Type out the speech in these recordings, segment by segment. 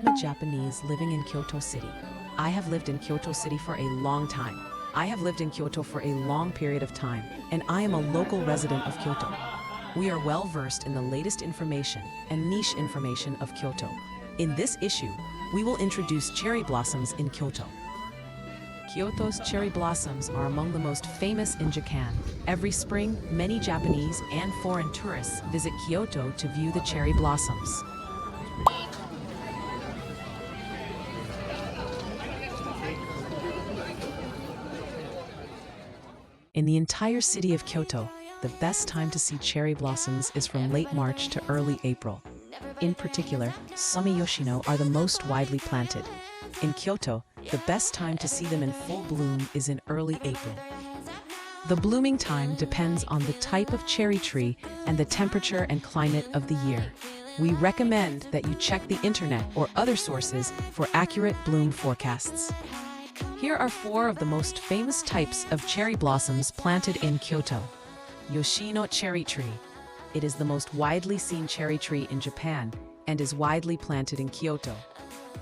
I'm a Japanese living in Kyoto City. I have lived in Kyoto City for a long time. I have lived in Kyoto for a long period of time, and I am a local resident of Kyoto. We are well versed in the latest information and niche information of Kyoto. In this issue, we will introduce cherry blossoms in Kyoto. Kyoto's cherry blossoms are among the most famous in Japan. Every spring, many Japanese and foreign tourists visit Kyoto to view the cherry blossoms. In the entire city of Kyoto, the best time to see cherry blossoms is from late March to early April. In particular, Sumiyoshino are the most widely planted. In Kyoto, the best time to see them in full bloom is in early April. The blooming time depends on the type of cherry tree and the temperature and climate of the year. We recommend that you check the internet or other sources for accurate bloom forecasts. Here are 4 of the most famous types of cherry blossoms planted in Kyoto. Yoshino cherry tree. It is the most widely seen cherry tree in Japan and is widely planted in Kyoto.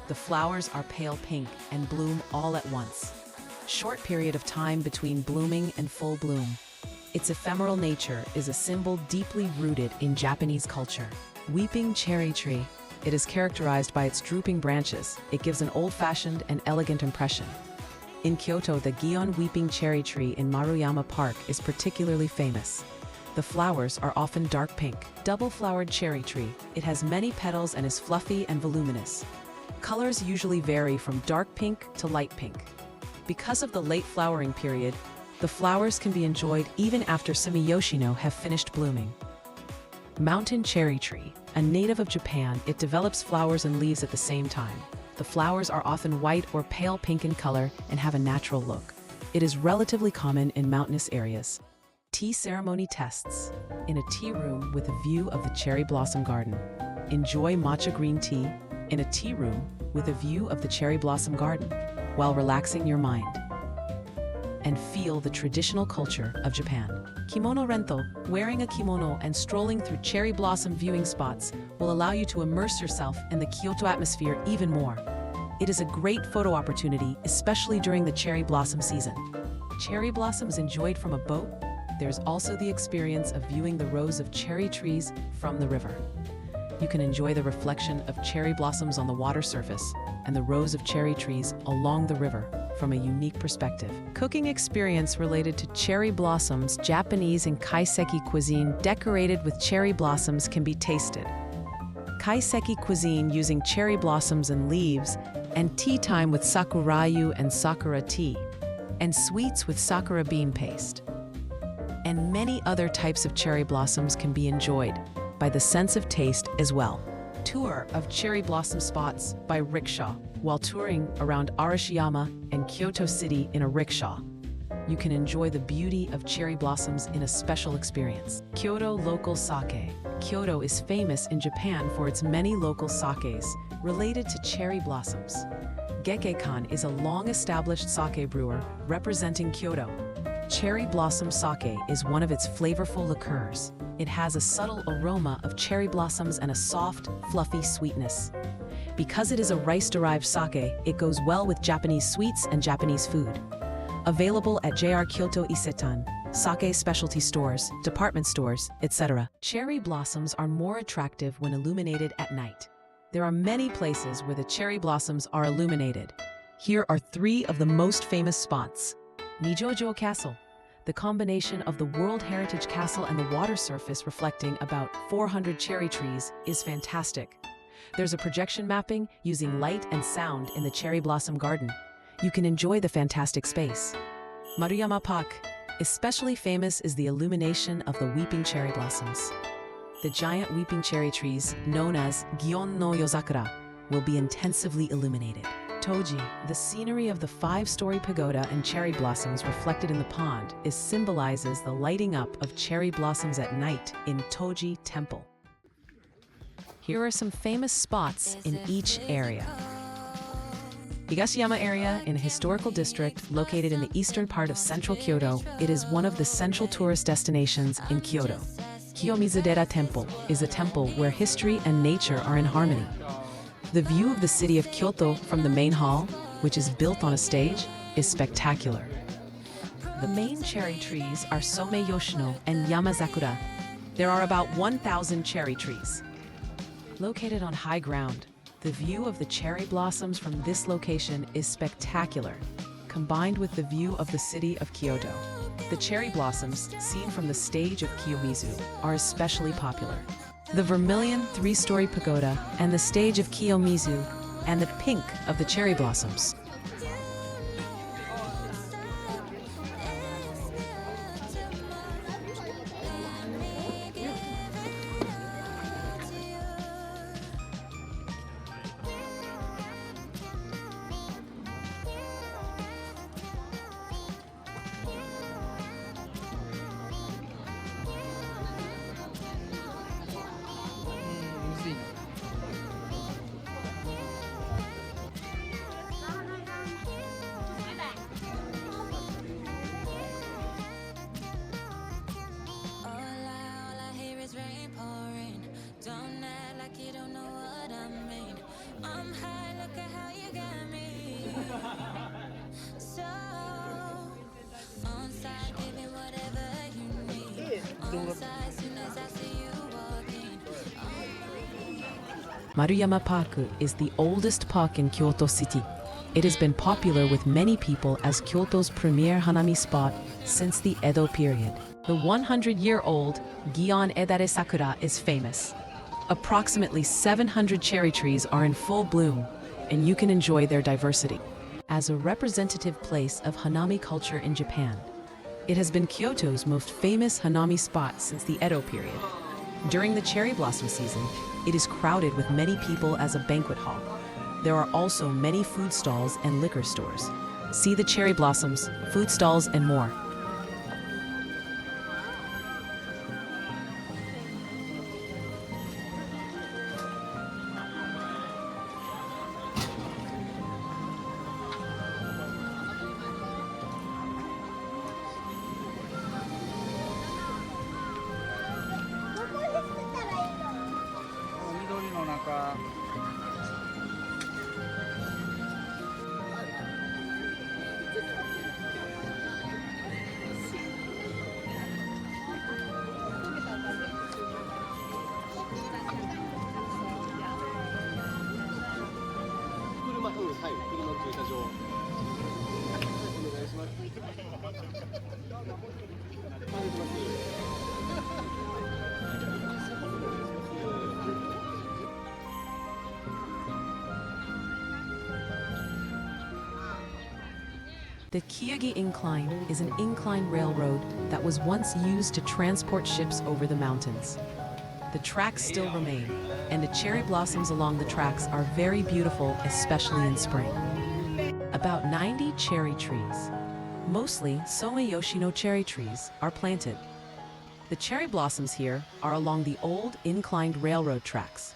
The flowers are pale pink and bloom all at once. Short period of time between blooming and full bloom. Its ephemeral nature is a symbol deeply rooted in Japanese culture. Weeping cherry tree. It is characterized by its drooping branches. It gives an old-fashioned and elegant impression. In Kyoto, the Gion weeping cherry tree in Maruyama Park is particularly famous. The flowers are often dark pink. Double-flowered cherry tree. It has many petals and is fluffy and voluminous. Colors usually vary from dark pink to light pink. Because of the late flowering period, the flowers can be enjoyed even after Sumiyoshino have finished blooming. Mountain cherry tree. A native of Japan, it develops flowers and leaves at the same time. The flowers are often white or pale pink in color and have a natural look. It is relatively common in mountainous areas. Tea ceremony tests. In a tea room with a view of the cherry blossom garden. Enjoy matcha green tea in a tea room with a view of the cherry blossom garden while relaxing your mind. And feel the traditional culture of Japan. Kimono rento. Wearing a kimono and strolling through cherry blossom viewing spots will allow you to immerse yourself in the Kyoto atmosphere even more. It is a great photo opportunity, especially during the cherry blossom season. Cherry blossoms enjoyed from a boat. There's also the experience of viewing the rows of cherry trees from the river. You can enjoy the reflection of cherry blossoms on the water surface and the rows of cherry trees along the river from a unique perspective. Cooking experience related to cherry blossoms. Japanese and kaiseki cuisine decorated with cherry blossoms can be tasted. Kaiseki cuisine using cherry blossoms and leaves, and tea time with sakurayu and sakura tea, and sweets with sakura bean paste. And many other types of cherry blossoms can be enjoyed by the sense of taste as well. Tour of cherry blossom spots by rickshaw. While touring around Arashiyama and Kyoto City in a rickshaw, you can enjoy the beauty of cherry blossoms in a special experience. Kyoto local sake. Kyoto is famous in Japan for its many local sakes related to cherry blossoms. Gekkeikan is a long-established sake brewer representing Kyoto. Cherry blossom sake is one of its flavorful liqueurs. It has a subtle aroma of cherry blossoms and a soft, fluffy sweetness. Because it is a rice-derived sake, it goes well with Japanese sweets and Japanese food. Available at JR Kyoto Isetan, sake specialty stores, department stores, etc. Cherry blossoms are more attractive when illuminated at night. There are many places where the cherry blossoms are illuminated. Here are 3 of the most famous spots. Nijojo Castle. The combination of the World Heritage Castle and the water surface reflecting about 400 cherry trees is fantastic. There's a projection mapping using light and sound in the cherry blossom garden. You can enjoy the fantastic space. Maruyama Park. Especially famous is the illumination of the weeping cherry blossoms. The giant weeping cherry trees, known as Gion no Yozakura, will be intensively illuminated. Toji, the scenery of the 5-story pagoda and cherry blossoms reflected in the pond, symbolizes the lighting up of cherry blossoms at night in Toji Temple. Here are some famous spots in each area. Higashiyama area in a historical district located in the eastern part of central Kyoto, it is one of the central tourist destinations in Kyoto. Kiyomizu-dera Temple is a temple where history and nature are in harmony. The view of the city of Kyoto from the main hall, which is built on a stage, is spectacular. The main cherry trees are Somei Yoshino and Yamazakura. There are about 1,000 cherry trees. Located on high ground, the view of the cherry blossoms from this location is spectacular, combined with the view of the city of Kyoto. The cherry blossoms, seen from the stage of Kiyomizu, are especially popular. The vermilion three-story pagoda and the stage of Kiyomizu, and the pink of the cherry blossoms. Maruyama Park is the oldest park in Kyoto City. It has been popular with many people as Kyoto's premier Hanami spot since the Edo period. The 100-year-old Gion Edare Sakura is famous. Approximately 700 cherry trees are in full bloom, and you can enjoy their diversity. As a representative place of Hanami culture in Japan, it has been Kyoto's most famous Hanami spot since the Edo period. During the cherry blossom season, it is crowded with many people as a banquet hall. There are also many food stalls and liquor stores. See the cherry blossoms, food stalls, and more. The Keage Incline is an incline railroad that was once used to transport ships over the mountains. The tracks still remain, and the cherry blossoms along the tracks are very beautiful, especially in spring. About 90 cherry trees, mostly Somei Yoshino cherry trees, are planted. The cherry blossoms here are along the old inclined railroad tracks,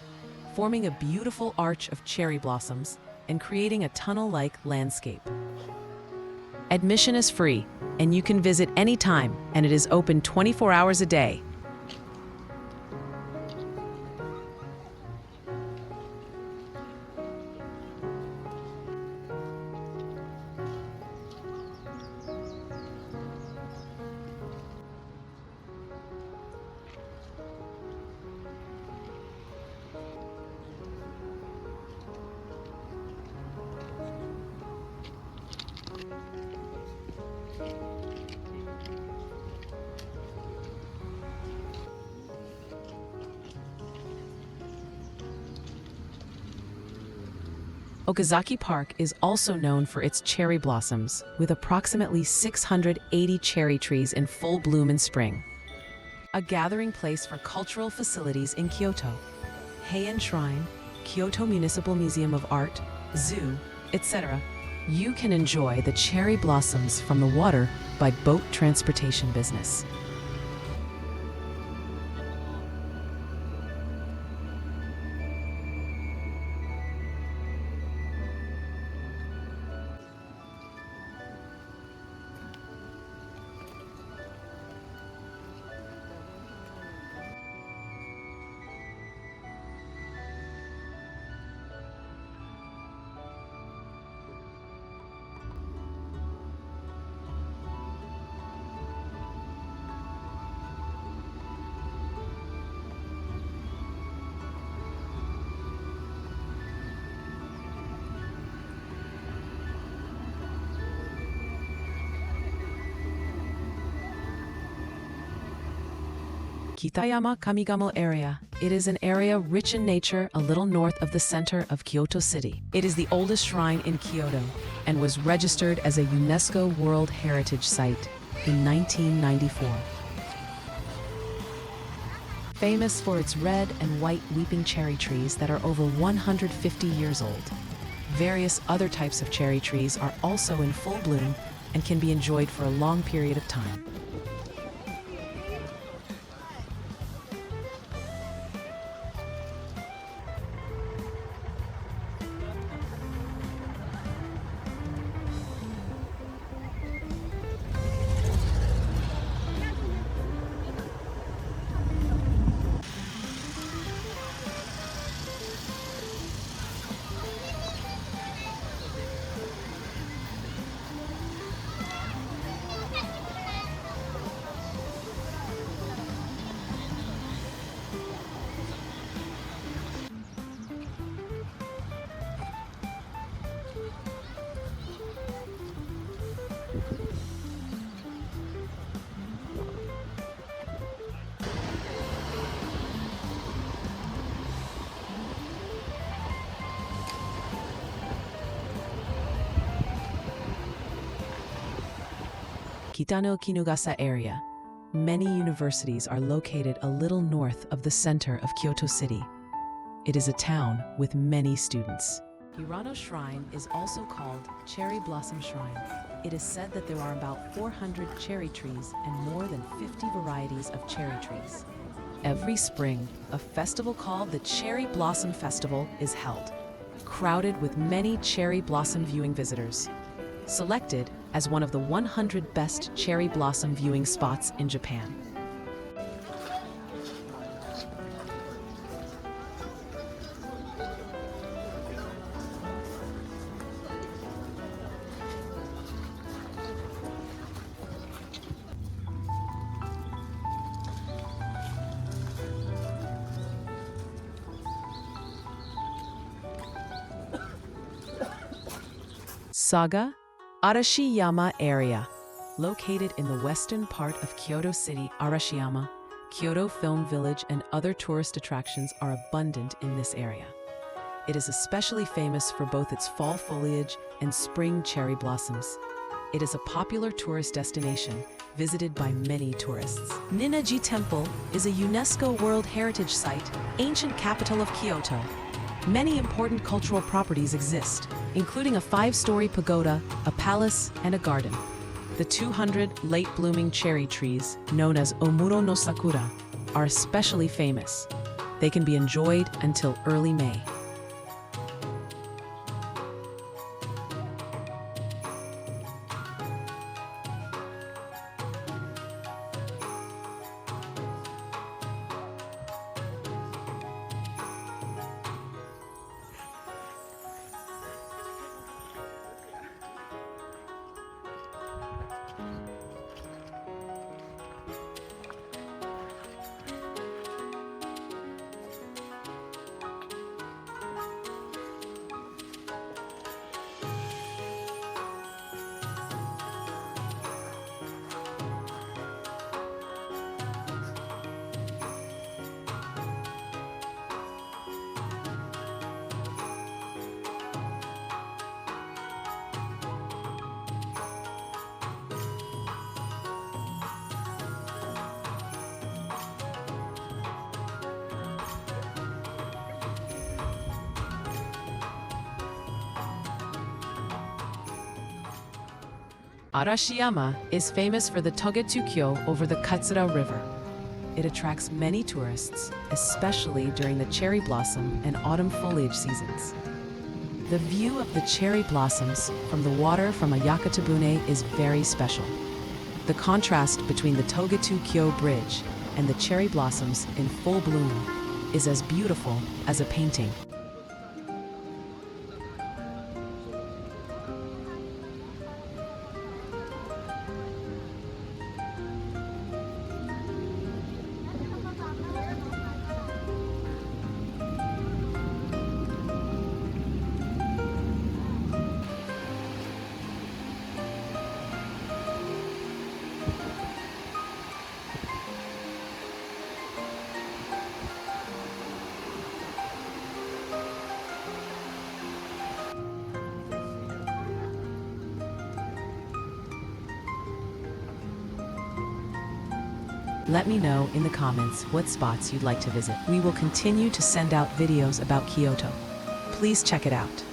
forming a beautiful arch of cherry blossoms and creating a tunnel-like landscape. Admission is free, and you can visit anytime, and it is open 24 hours a day. Okazaki Park is also known for its cherry blossoms, with approximately 680 cherry trees in full bloom in spring. A gathering place for cultural facilities in Kyoto, Heian Shrine, Kyoto Municipal Museum of Art, Zoo, etc. You can enjoy the cherry blossoms from the water by boat transportation business. Kitayama Kamigamo area. It is an area rich in nature a little north of the center of Kyoto City. It is the oldest shrine in Kyoto and was registered as a UNESCO World Heritage Site in 1994. Famous for its red and white weeping cherry trees that are over 150 years old. Various other types of cherry trees are also in full bloom and can be enjoyed for a long period of time. Kitano-Kinugasa area. Many universities are located a little north of the center of Kyoto City. It is a town with many students. Hirano Shrine is also called Cherry Blossom Shrine. It is said that there are about 400 cherry trees and more than 50 varieties of cherry trees. Every spring, a festival called the Cherry Blossom Festival is held, crowded with many cherry blossom viewing visitors. Selected as one of the 100 best cherry blossom viewing spots in Japan. Saga Arashiyama area. Located in the western part of Kyoto City, Arashiyama, Kyoto Film Village and other tourist attractions are abundant in this area. It is especially famous for both its fall foliage and spring cherry blossoms. It is a popular tourist destination, visited by many tourists. Ninna-ji Temple is a UNESCO World Heritage Site, ancient capital of Kyoto. Many important cultural properties exist, including a 5-story pagoda, a palace, and a garden. The 200 late-blooming cherry trees, known as Omuro no Sakura, are especially famous. They can be enjoyed until early May. Arashiyama is famous for the Togetsu-kyo over the Katsura River. It attracts many tourists, especially during the cherry blossom and autumn foliage seasons. The view of the cherry blossoms from the water from Ayakatabune is very special. The contrast between the Togetsu-kyo bridge and the cherry blossoms in full bloom is as beautiful as a painting. Let me know in the comments what spots you'd like to visit. We will continue to send out videos about Kyoto. Please check it out.